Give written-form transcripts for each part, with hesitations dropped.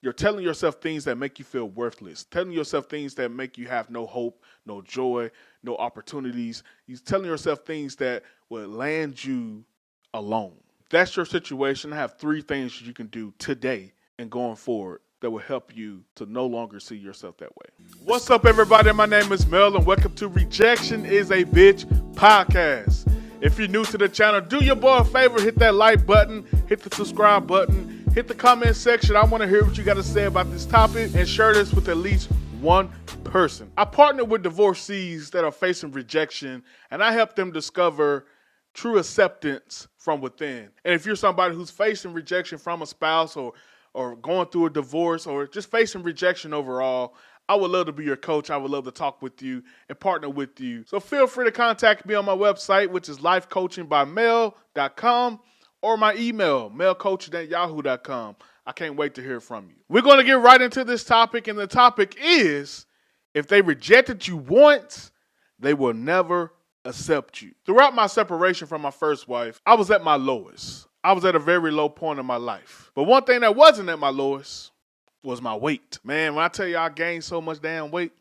You're telling yourself things that make you feel worthless, telling yourself things that make you have no hope, no joy, no opportunities. You're telling yourself things that will land you alone. If that's your situation, I have 3 things you can do today and going forward that will help you to no longer see yourself that way. What's up, everybody? My name is Mel, and welcome to Rejection is a Bitch podcast. If you're new to the channel, do your boy a favor, hit that like button, hit the subscribe button, hit the comment section. I want to hear what you got to say about this topic and share this with at least one person. I partner with divorcees that are facing rejection, and I help them discover true acceptance from within. And if you're somebody who's facing rejection from a spouse or going through a divorce or just facing rejection overall, I would love to be your coach. I would love to talk with you and partner with you. So feel free to contact me on my website, which is lifecoachingbymel.com, or my email, melcoaching@yahoo.com. I can't wait to hear from you. We're going to get right into this topic, and the topic is, if they rejected you once, they will never accept you. Throughout my separation from my first wife, I was at my lowest. I was at a very low point in my life. But one thing that wasn't at my lowest was my weight. Man, when I tell you I gained so much damn weight,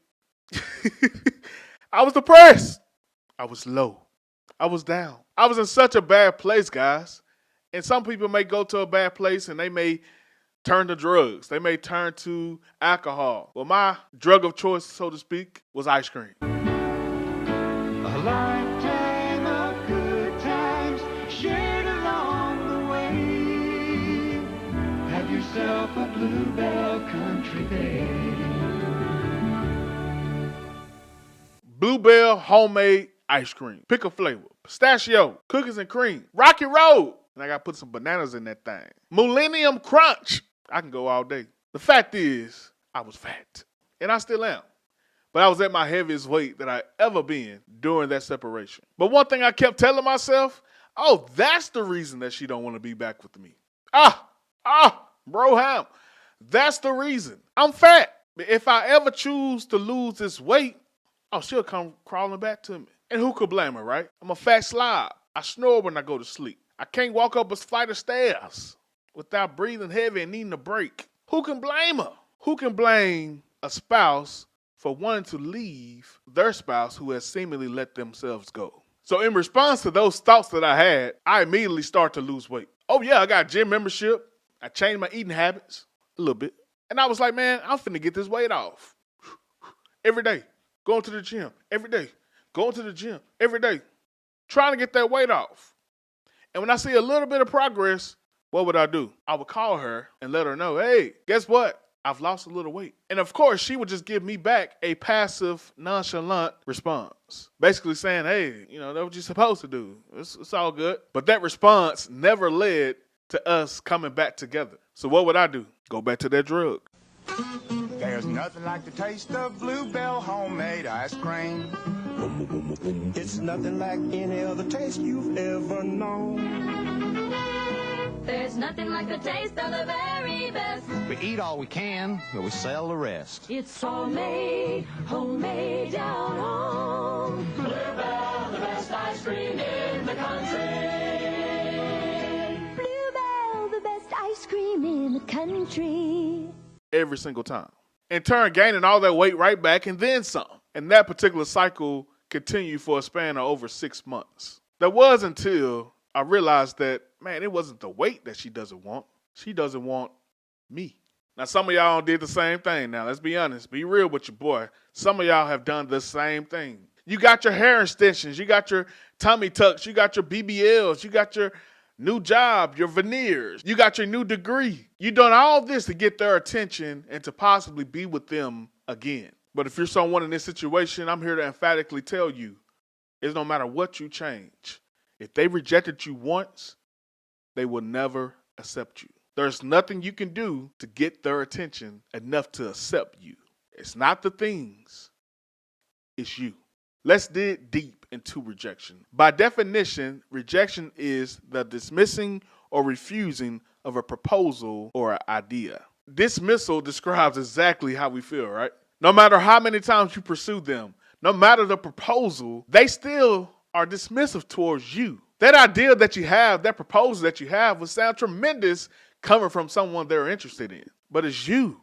I was depressed. I was low. I was down. I was in such a bad place, guys. And some people may go to a bad place and they may turn to drugs. They may turn to alcohol. Well, my drug of choice, so to speak, was ice cream. A lifetime of good times shared along the way. Have yourself a Bluebell country day. Bluebell homemade ice cream. Pick a flavor. Pistachio, cookies and cream, Rocky Road. And I got to put some bananas in that thing. Millennium Crunch. I can go all day. The fact is, I was fat. And I still am. But I was at my heaviest weight that I ever been during that separation. But one thing I kept telling myself, oh, that's the reason that she don't want to be back with me. Broham. That's the reason. I'm fat. If I ever choose to lose this weight, oh, she'll come crawling back to me. And who could blame her, right? I'm a fat slob. I snore when I go to sleep. I can't walk up a flight of stairs without breathing heavy and needing a break. Who can blame her? Who can blame a spouse for wanting to leave their spouse who has seemingly let themselves go? So in response to those thoughts that I had, I immediately start to lose weight. Oh yeah, I got a gym membership. I changed my eating habits a little bit. And I was like, man, I'm finna get this weight off. Every day, going to the gym. Every day, going to the gym. Every day, trying to get that weight off. And when I see a little bit of progress, what would I do? I would call her and let her know, hey, guess what? I've lost a little weight. And of course, she would just give me back a passive, nonchalant response. Basically saying, hey, that's what you're supposed to do. It's all good. But that response never led to us coming back together. So what would I do? Go back to that drug. There's nothing like the taste of Bluebell homemade ice cream. It's nothing like any other taste you've ever known. There's nothing like the taste of the very best. We eat all we can, but we sell the rest. It's homemade down home. Bluebell, the best ice cream in the country. Bluebell, the best ice cream in the country. Every single time. In turn, gaining all that weight right back and then some. And that particular cycle continued for a span of over 6 months. That was until I realized that, man, it wasn't the weight that she doesn't want. She doesn't want me. Now, some of y'all did the same thing. Now, let's be honest. Be real with your boy. Some of y'all have done the same thing. You got your hair extensions. You got your tummy tucks. You got your BBLs. You got your new job, your veneers. You got your new degree. You done all this to get their attention and to possibly be with them again. But if you're someone in this situation, I'm here to emphatically tell you, it's no matter what you change. If they rejected you once, they will never accept you. There's nothing you can do to get their attention enough to accept you. It's not the things, it's you. Let's dig deep into rejection. By definition, rejection is the dismissing or refusing of a proposal or an idea. Dismissal describes exactly how we feel, right? No matter how many times you pursue them, no matter the proposal, they still are dismissive towards you. That idea that you have, that proposal that you have, will sound tremendous coming from someone they're interested in. but it's you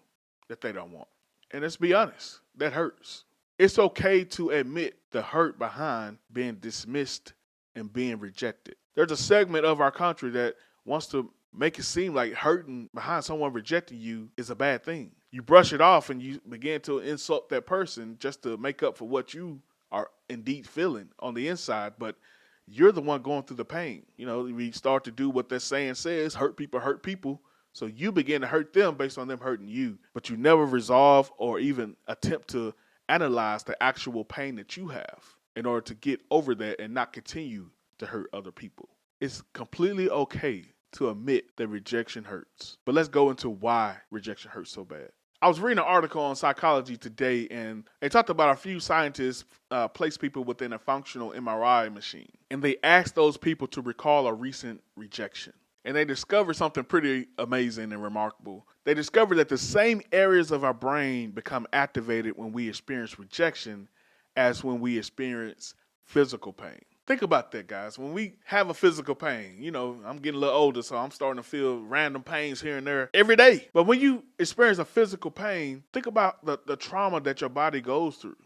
that they don't want. And let's be honest, that hurts. It's okay to admit the hurt behind being dismissed and being rejected. There's a segment of our country that wants to make it seem like hurting behind someone rejecting you is a bad thing. You brush it off and you begin to insult that person just to make up for what you are indeed feeling on the inside, but you're the one going through the pain. You know, we start to do what that saying says, hurt people hurt people. So you begin to hurt them based on them hurting you, but you never resolve or even attempt to analyze the actual pain that you have in order to get over that and not continue to hurt other people. It's completely okay to admit that rejection hurts. But let's go into why rejection hurts so bad. I was reading an article on psychology today, and they talked about a few scientists placed people within a functional MRI machine. And they asked those people to recall a recent rejection. And they discovered something pretty amazing and remarkable. They discovered that the same areas of our brain become activated when we experience rejection as when we experience physical pain. Think about that, guys. When we have a physical pain, you know, I'm getting a little older, so I'm starting to feel random pains here and there every day. But when you experience a physical pain, think about the trauma that your body goes through.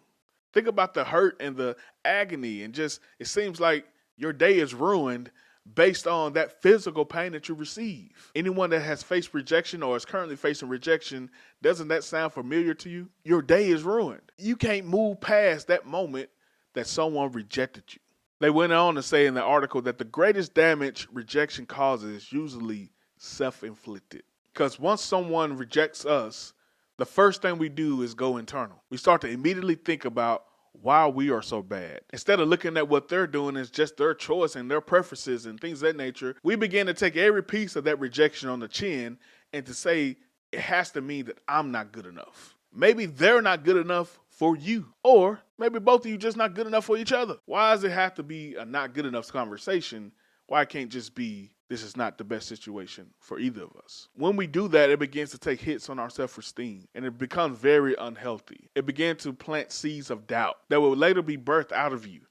Think about the hurt and the agony, and just it seems like your day is ruined based on that physical pain that you receive. Anyone that has faced rejection or is currently facing rejection, doesn't that sound familiar to you? Your day is ruined. You can't move past that moment that someone rejected you. They went on to say in the article that the greatest damage rejection causes is usually self-inflicted. Because once someone rejects us, the first thing we do is go internal. We start to immediately think about why we are so bad. Instead of looking at what they're doing as just their choice and their preferences and things of that nature, we begin to take every piece of that rejection on the chin and to say it has to mean that I'm not good enough. Maybe they're not good enough for you, or maybe both of you just not good enough for each other. Why does it have to be a not good enough conversation? Why can't it just be this is not the best situation for either of us? When we do that, it begins to take hits on our self-esteem, and it becomes very unhealthy. It begins to plant seeds of doubt that will later be birthed out of you.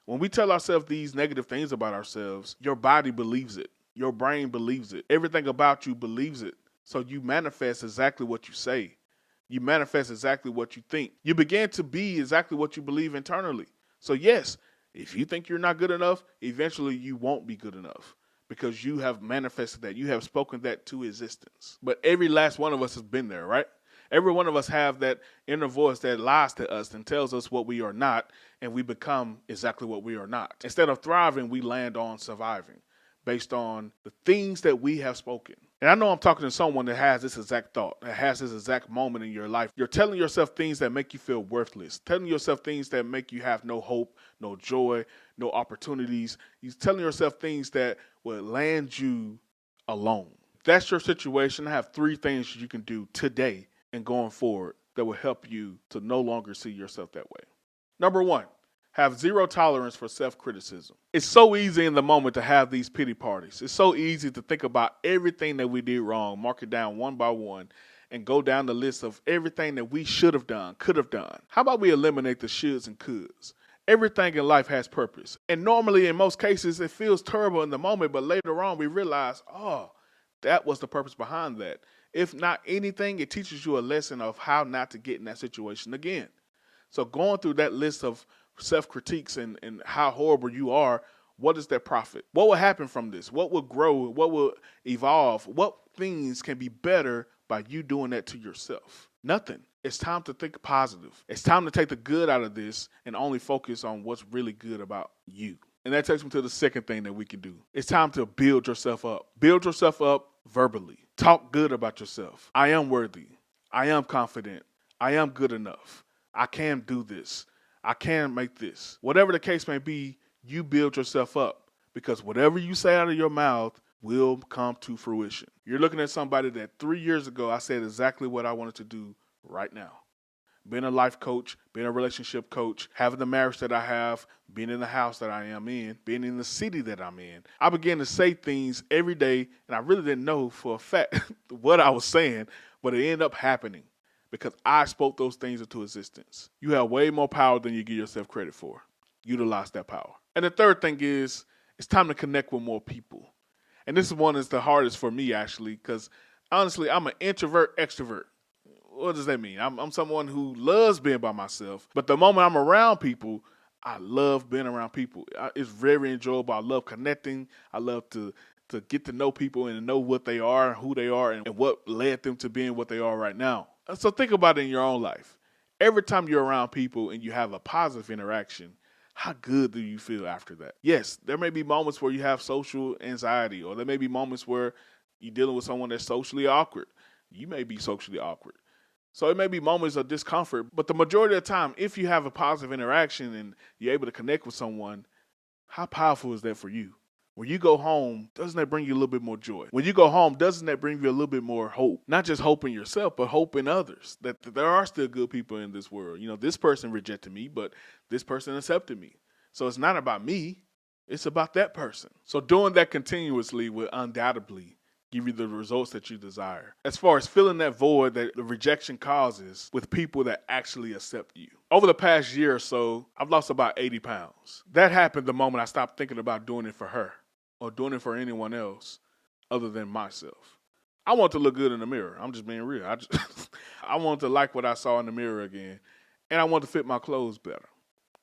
When we tell ourselves these negative things about ourselves, your body believes it. Your brain believes it. Everything about you believes it. So you manifest exactly what you say. You manifest exactly what you think. You begin to be exactly what you believe internally. So yes, if you think you're not good enough, eventually you won't be good enough because you have manifested that. You have spoken that to existence. But every last one of us has been there, right? Every one of us have that inner voice that lies to us and tells us what we are not, and we become exactly what we are not. Instead of thriving, we land on surviving based on the things that we have spoken. And I know I'm talking to someone that has this exact thought, that has this exact moment in your life. You're telling yourself things that make you feel worthless, telling yourself things that make you have no hope, no joy, no opportunities. You're telling yourself things that will land you alone. If that's your situation, I have 3 things you can do today and going forward that will help you to no longer see yourself that way. Number 1. Have zero tolerance for self-criticism. It's so easy in the moment to have these pity parties. It's so easy to think about everything that we did wrong, mark it down one by one, and go down the list of everything that we should have done, could have done. How about we eliminate the shoulds and coulds? Everything in life has purpose. And normally, in most cases, it feels terrible in the moment, but later on we realize, oh, that was the purpose behind that. If not anything, it teaches you a lesson of how not to get in that situation again. So going through that list of self-critiques and how horrible you are, what is that profit? What will happen from this? What will grow? What will evolve? What things can be better by you doing that to yourself? Nothing. It's time to think positive. It's time to take the good out of this and only focus on what's really good about you. And that takes me to the second thing that we can do. It's time to build yourself up. Build yourself up verbally. Talk good about yourself. I am worthy. I am confident. I am good enough. I can do this. I can make this. Whatever the case may be, you build yourself up because whatever you say out of your mouth will come to fruition. You're looking at somebody that 3 years ago I said exactly what I wanted to do right now. Being a life coach, being a relationship coach, having the marriage that I have, being in the house that I am in, being in the city that I'm in. I began to say things every day, and I really didn't know for a fact what I was saying, but it ended up happening because I spoke those things into existence. You have way more power than you give yourself credit for. Utilize that power. And the third thing is, it's time to connect with more people. And this one is the hardest for me, actually, because Honestly, I'm an introvert extrovert. What does that mean? I'm someone who loves being by myself, but the moment I'm around people, I love being around people. It's very enjoyable. I love connecting. I love to get to know people and to know what they are, who they are, and what led them to being what they are right now. So think about it in your own life. Every time you're around people and you have a positive interaction, how good do you feel after that? Yes, there may be moments where you have social anxiety, or there may be moments where you're dealing with someone that's socially awkward. You may be socially awkward. So it may be moments of discomfort, but the majority of the time, if you have a positive interaction and you're able to connect with someone, how powerful is that for you? When you go home, doesn't that bring you a little bit more joy? When you go home, doesn't that bring you a little bit more hope? Not just hope in yourself, but hope in others, that there are still good people in this world. You know, this person rejected me, but this person accepted me. So it's not about me, it's about that person. So doing that continuously will undoubtedly give you the results that you desire. As far as filling that void that the rejection causes with people that actually accept you. Over the past year or so, I've lost about 80 pounds. That happened the moment I stopped thinking about doing it for her or doing it for anyone else other than myself. I want to look good in the mirror. I'm just being real. I want to like what I saw in the mirror again, and I want to fit my clothes better,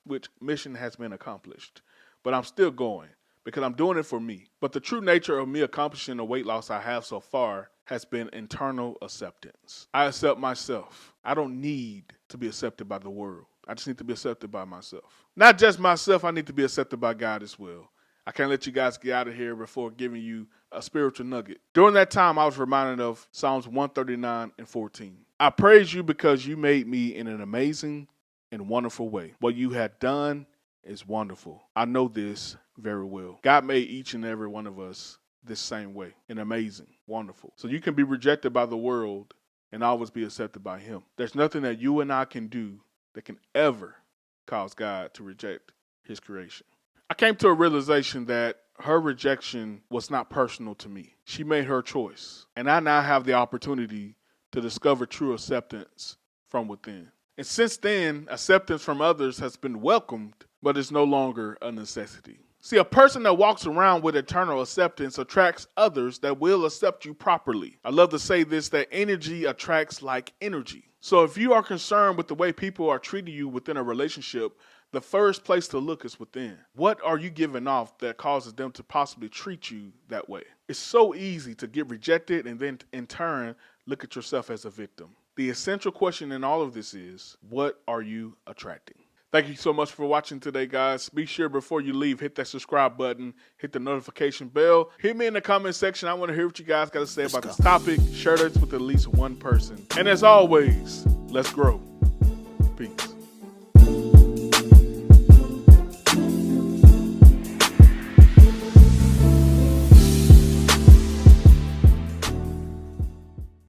which mission has been accomplished. But I'm still going, because I'm doing it for me. But the true nature of me accomplishing the weight loss I have so far has been internal acceptance. I accept myself. I don't need to be accepted by the world. I just need to be accepted by myself. Not just myself, I need to be accepted by God as well. I can't let you guys get out of here before giving you a spiritual nugget. During that time, I was reminded of Psalms 139:14. I praise you because you made me in an amazing and wonderful way. What you had done is wonderful. I know this very well. God made each and every one of us this same way, and amazing, wonderful. So you can be rejected by the world and always be accepted by him. There's nothing that you and I can do that can ever cause God to reject his creation. I came to a realization that her rejection was not personal to me. She made her choice, and I now have the opportunity to discover true acceptance from within. And since then, acceptance from others has been welcomed, but it's no longer a necessity. See, a person that walks around with eternal acceptance attracts others that will accept you properly. I love to say this, that energy attracts like energy. So if you are concerned with the way people are treating you within a relationship, the first place to look is within. What are you giving off that causes them to possibly treat you that way? It's so easy to get rejected and then in turn look at yourself as a victim. The essential question in all of this is, what are you attracting? Thank you so much for watching today, guys. Be sure before you leave, hit that subscribe button, hit the notification bell. Hit me in the comment section. I want to hear what you guys got to say about this topic. Share this with at least one person. And as always, let's grow. Peace.